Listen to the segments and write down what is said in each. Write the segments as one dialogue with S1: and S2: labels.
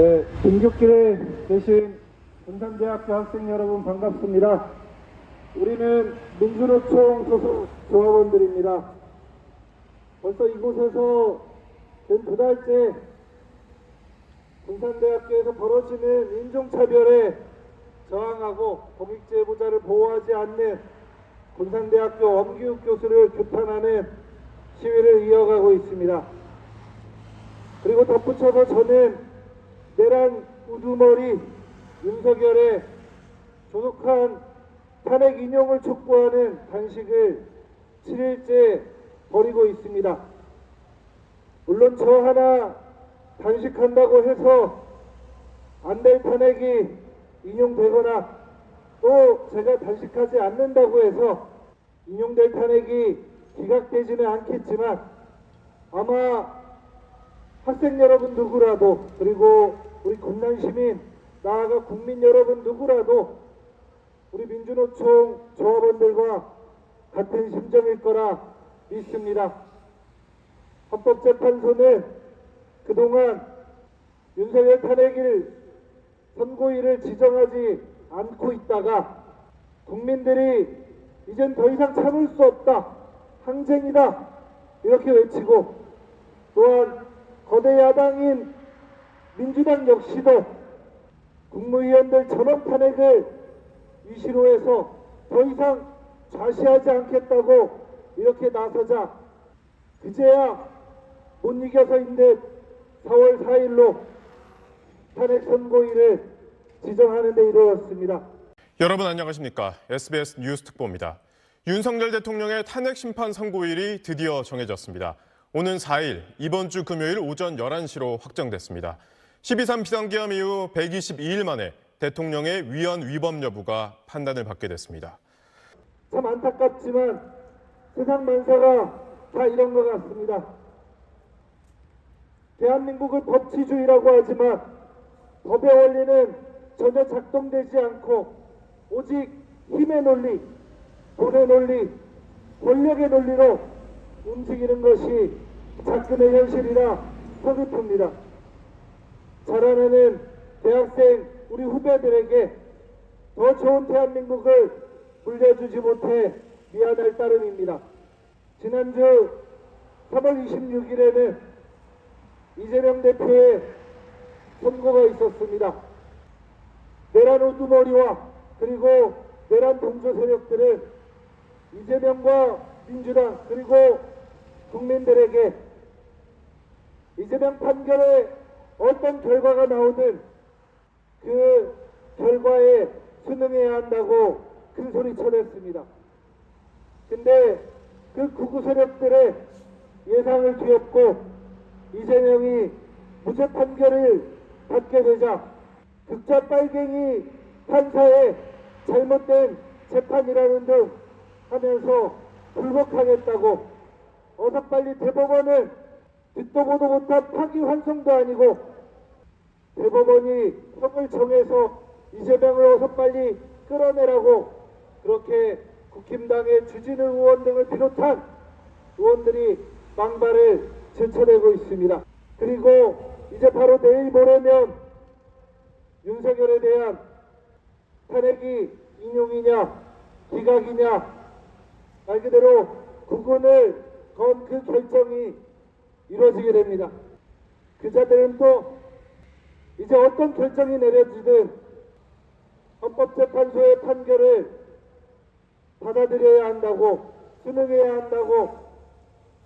S1: 네, 등굣길에 계신 군산대학교 학생 여러분 반갑습니다. 우리는 민주노총 소속 조합원들입니다. 벌써 이곳에서 근 2달째 군산대학교에서 벌어지는 인종차별에 저항하고 공익제보자를 보호하지 않는 군산대학교 엄기욱 교수를 규탄하는 시위를 이어가고 있습니다. 그리고 덧붙여서 저는 내란 우두머리 윤석열의 조속한 탄핵 인용을 촉구하는 단식을 7일째 벌이고 있습니다. 물론 저 하나 단식한다고 해서 안 될 탄핵이 인용되거나 또 제가 단식하지 않는다고 해서 인용될 탄핵이 기각되지는 않겠지만 아마 학생 여러분 누구라도 그리고 우리 군산 시민 나아가 국민 여러분 누구라도 우리 민주노총 조합원들과 같은 심정일 거라 믿습니다. 헌법재판소는 그동안 윤석열 탄핵일 선고일을 지정하지 않고 있다가 국민들이 이젠 더 이상 참을 수 없다, 항쟁이다 이렇게 외치고 또한 거대 야당인 민주당 역시도 국무위원들 전원 탄핵을 이시로해서 더 이상 좌시하지 않겠다고 이렇게 나서자 그제야 못 이겨서인 듯 4월 4일로 탄핵 선고일을 지정하는 데 이르렀습니다.
S2: 여러분 안녕하십니까? SBS 뉴스 특보입니다. 윤석열 대통령의 탄핵 심판 선고일이 드디어 정해졌습니다. 오는 4일, 이번 주 금요일 오전 11시로 확정됐습니다. 12.3 비상계엄 이후 122일 만에 대통령의 위헌 위법 여부가 판단을 받게 됐습니다.
S1: 참 안타깝지만 세상 만사가 다 이런 것 같습니다. 대한민국을 법치주의라고 하지만 법의 원리는 전혀 작동되지 않고 오직 힘의 논리, 돈의 논리, 권력의 논리로 움직이는 것이 작금의 현실이라 서글픕니다. 자라나는 대학생 우리 후배들에게 더 좋은 대한민국을 물려주지 못해 미안할 따름입니다. 지난주 3월 26일에는 이재명 대표의 선고가 있었습니다. 내란 우두머리와 그리고 내란 동조 세력들은 이재명과 민주당 그리고 국민들에게 이재명 판결에 어떤 결과가 나오든 그 결과에 순응해야 한다고 큰 소리 쳐냈습니다. 근데 그 극우 세력들의 예상을 뒤엎고 이재명이 무죄 판결을 받게 되자 극자 빨갱이 판사의 잘못된 재판이라는 등 하면서 불복하겠다고 어서 빨리 대법원을 듣도 보도 못한 파기환송도 아니고 대법원이 형을 정해서 이재명을 어서 빨리 끌어내라고 그렇게 국힘당의 주진우 의원 등을 비롯한 의원들이 망발을 제쳐내고 있습니다. 그리고 이제 바로 내일 모레면 윤석열에 대한 탄핵이 인용이냐 기각이냐 말 그대로 국군을 건 그 결정이 이루어지게 됩니다. 그자들은 또 이제 어떤 결정이 내려지든 헌법재판소의 판결을 받아들여야 한다고 순응해야 한다고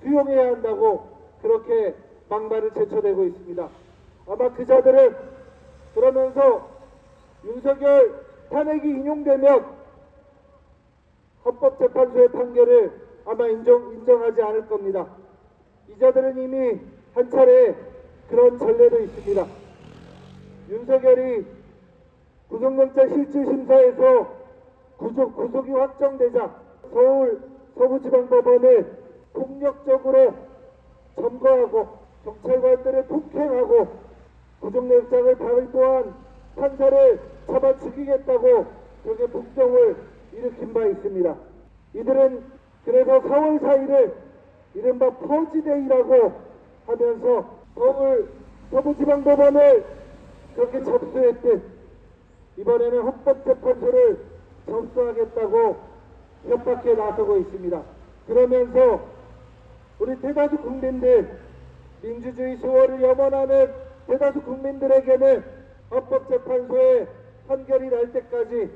S1: 수용해야 한다고 그렇게 막말을 제쳐내고 있습니다. 아마 그자들은 그러면서 윤석열 탄핵이 인용되면 헌법재판소의 판결을 아마 인정하지 않을 겁니다. 이자들은 이미 한 차례 그런 전례도 있습니다. 윤석열이 구속영장 실질심사에서 구속이 확정되자 서울 서부지방법원을 폭력적으로 점거하고 경찰관들을 폭행하고 구속영장을 발부한 판사를 잡아 죽이겠다고 벽에 폭동을 일으킨 바 있습니다. 이들은 그래서 4월 4일을 이른바 퍼지데이라고 하면서 서울 서부지방법원을 그렇게 접수했듯 이번에는 헌법재판소를 접수하겠다고 협박해 나서고 있습니다. 그러면서 우리 대다수 국민들, 민주주의 수호를 염원하는 대다수 국민들에게는 헌법재판소의 판결이 날 때까지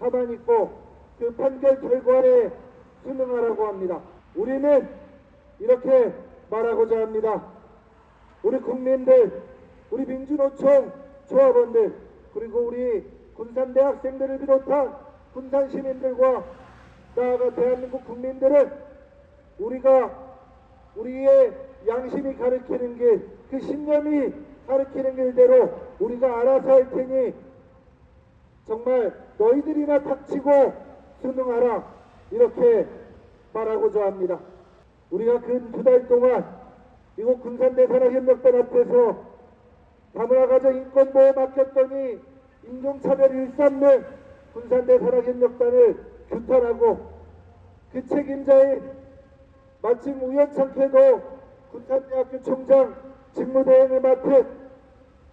S1: 가만히 있고 그 판결 결과에 순응하라고 합니다. 우리는 이렇게 말하고자 합니다. 우리 국민들, 우리 민주노총 조합원들, 그리고 우리 군산대학생들을 비롯한 군산 시민들과 나아가 대한민국 국민들은 우리의 양심이 가리키는 길, 그 신념이 가리키는 길대로 우리가 알아서 할 테니 정말 너희들이나 닥치고 순응하라, 이렇게 말하고자 합니다. 우리가 근 2달 동안 이곳 군산대 산학협력단 앞에서 다문화가정 인권보호 맡겼더니 인종차별 일삼는 군산대 산학협력단을 규탄하고 그 책임자인 마침 우연찮게도 군산대학교 총장 직무대행을 맡은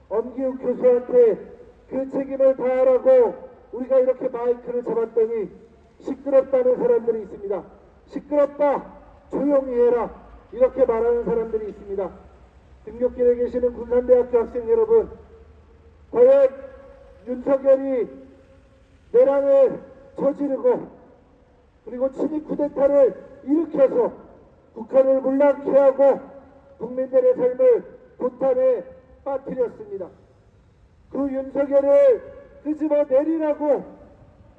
S1: 엄기욱 교수한테 그 책임을 다하라고 우리가 이렇게 마이크를 잡았더니 시끄럽다는 사람들이 있습니다. 시끄럽다, 조용히 해라, 이렇게 말하는 사람들이 있습니다. 등굣길에 계시는 군산대학교 학생 여러분, 과연 윤석열이 내란을 저지르고 그리고 친위 쿠데타를 일으켜서 북한을 물랑케 하고 국민들의 삶을 도탄에 빠뜨렸습니다. 그 윤석열을 끄집어 내리라고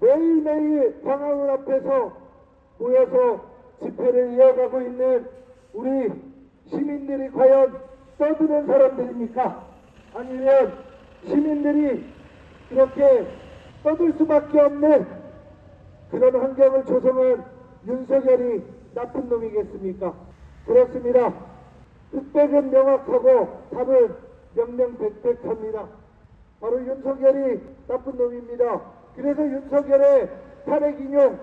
S1: 매일매일 광화문 앞에서 모여서 집회를 이어가고 있는 우리 시민들이 과연 떠드는 사람들입니까? 아니면 시민들이 이렇게 떠들 수밖에 없는 그런 환경을 조성한 윤석열이 나쁜 놈이겠습니까? 그렇습니다. 흑백은 명확하고 답은 명명백백합니다. 바로 윤석열이 나쁜 놈입니다. 그래서 윤석열의 탄핵 인용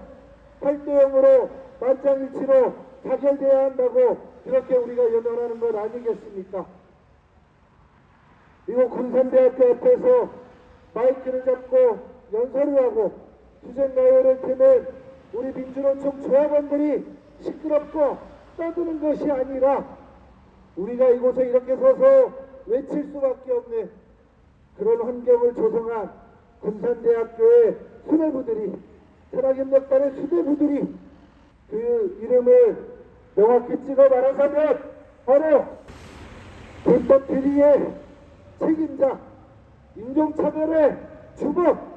S1: 8대0으로 만장일치로 타결돼야 한다고 그렇게 우리가 연언하는 것 아니겠습니까? 이곳 군산대학교 앞에서 마이크를 잡고 연설을 하고 투쟁가요를 트는 우리 민주노총 조합원들이 시끄럽고 떠드는 것이 아니라 우리가 이곳에 이렇게 서서 외칠 수밖에 없는 그런 환경을 조성한 군산대학교의 수뇌부들이, 산학협력단의 수뇌부들이 그 이름을 명확히 찍어 말하자면 바로 불법 비리의 책임자, 인종차별의 주범,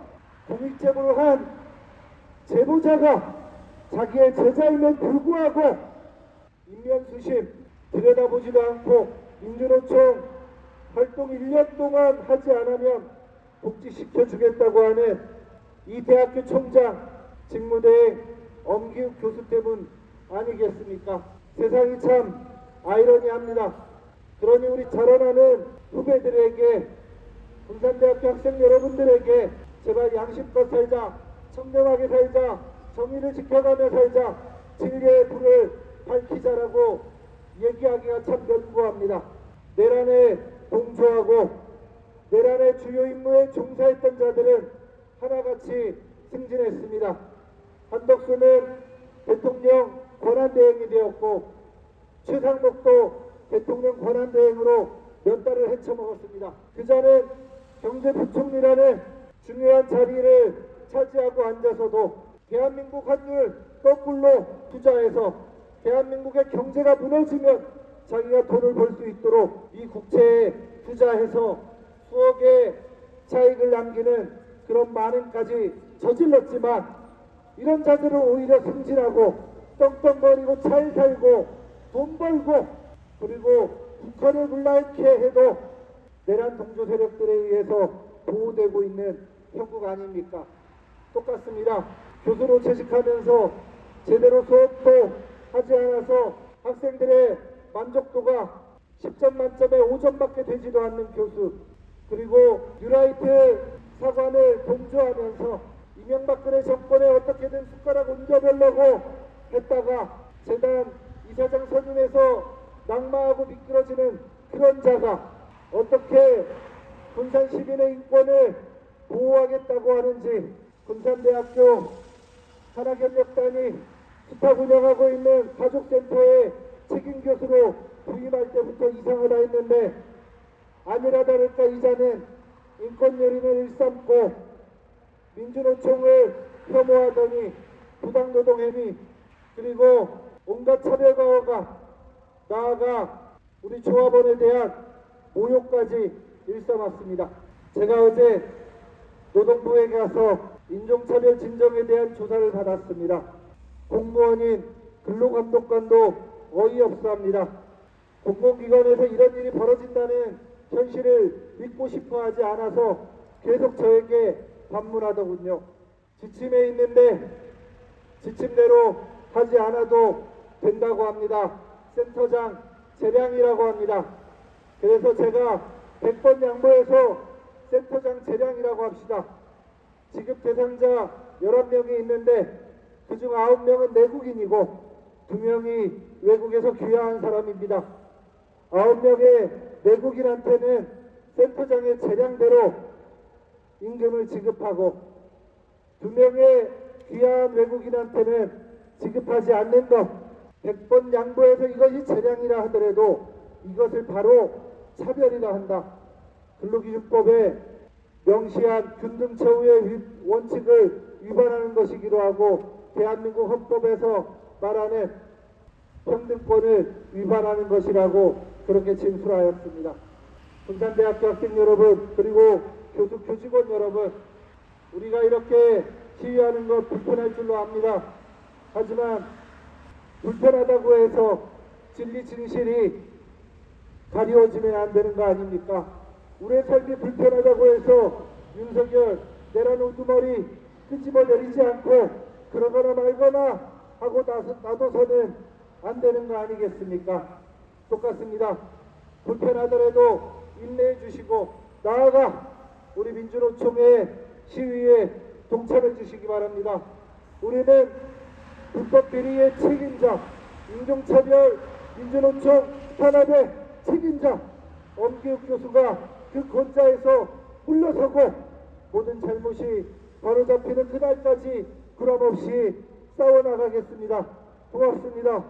S1: 공익제보를 한 제보자가 자기의 제자임에 불구하고 인면수심 들여다보지도 않고 민주노총 활동 1년 동안 하지 않으면 복직시켜주겠다고 하는 이 대학교 총장 직무대행 엄기욱 교수 때문 아니겠습니까? 세상이 참 아이러니합니다. 그러니 우리 자라나는 후배들에게, 군산대학교 학생 여러분들에게 제발 양심껏 살자, 청렴하게 살자, 정의를 지켜가며 살자, 진리의 불을 밝히자라고 얘기하기가 참 견고합니다. 내란에 동조하고 내란의 주요 임무에 종사했던 자들은 하나같이 승진했습니다. 한덕수는 대통령 권한대행이 되었고 최상목도 대통령 권한대행으로 몇 달을 헤쳐먹었습니다. 그자는 경제부총리라는 중요한 자리를 차지하고 앉아서도 대한민국 환율 거꾸로 투자해서 대한민국의 경제가 무너지면 자기가 돈을 벌 수 있도록 이 국채에 투자해서 수억의 차익을 남기는 그런 만행까지 저질렀지만 이런 자들은 오히려 승진하고 떵떵거리고 잘 살고 돈 벌고 그리고 북한을 물랑케 해도 내란 동조 세력들에 의해서 보호되고 있는 형국 아닙니까? 똑같습니다. 교수로 재직하면서 제대로 수업도 하지 않아서 학생들의 만족도가 10점 만점에 5점밖에 되지도 않는 교수, 그리고 뉴라이트 사관을 동조하면서 이명박근혜 정권에 어떻게든 숟가락 얹어보려고 했다가 재단 이사장 선임해서 낙마하고 미끄러지는 그런 자가 어떻게 군산 시민의 인권을 보호하겠다고 하는지, 군산대학교 하나경력단이 스탁 운영하고 있는 가족센터에 책임교수로 부임할 때부터 이상하다 했는데, 아니라 다를까 이자는 인권요린을 일삼고 민주노총을 혐오하더니 부당노동 행위, 그리고 온갖 차별과가 나아가 우리 조합원에 대한 모욕까지 일삼았습니다. 제가 어제 노동부에 가서 인종차별 진정에 대한 조사를 받았습니다. 공무원인 근로감독관도 어이없어합니다. 공공기관에서 이런 일이 벌어진다는 현실을 믿고 싶어 하지 않아서 계속 저에게 반문하더군요. 지침에 있는데 지침대로 하지 않아도 된다고 합니다. 센터장 재량이라고 합니다. 그래서 제가 100번 양보해서 센터장 재량이라고 합시다. 지급 대상자 11명이 있는데 그중 9명은 내국인이고 2명이 외국에서 귀화한 사람입니다. 9명의 내국인한테는 센터장의 재량대로 임금을 지급하고 2명의 귀화한 외국인한테는 지급하지 않는 것, 100번 양보해서 이것이 재량이라 하더라도 이것을 바로 차별이라 한다. 근로기준법에 명시한 균등 처우의 원칙을 위반하는 것이기도 하고 대한민국 헌법에서 말하는 평등권을 위반하는 것이라고 그렇게 진술하였습니다. 군산대학교 학생 여러분, 그리고 교직원 여러분, 우리가 이렇게 시위하는 것 불편할 줄로 압니다. 하지만 불편하다고 해서 진리 진실이 가리워지면 안 되는 거 아닙니까? 우리의 삶이 불편하다고 해서 윤석열 내란 우두머리 끄집어 내리지 않고 그러거나 말거나 하고 놔둬서는 안 되는 거 아니겠습니까? 똑같습니다. 불편하더라도 인내해 주시고 나아가 우리 민주노총의 시위에 동참해 주시기 바랍니다. 우리는 불법 비리의 책임자, 인종차별 민주노총 탄압의 책임자 엄기욱 교수가 그 권자에서 물러서고 모든 잘못이 바로잡히는 그날까지 구람 없이 싸워나가겠습니다. 고맙습니다.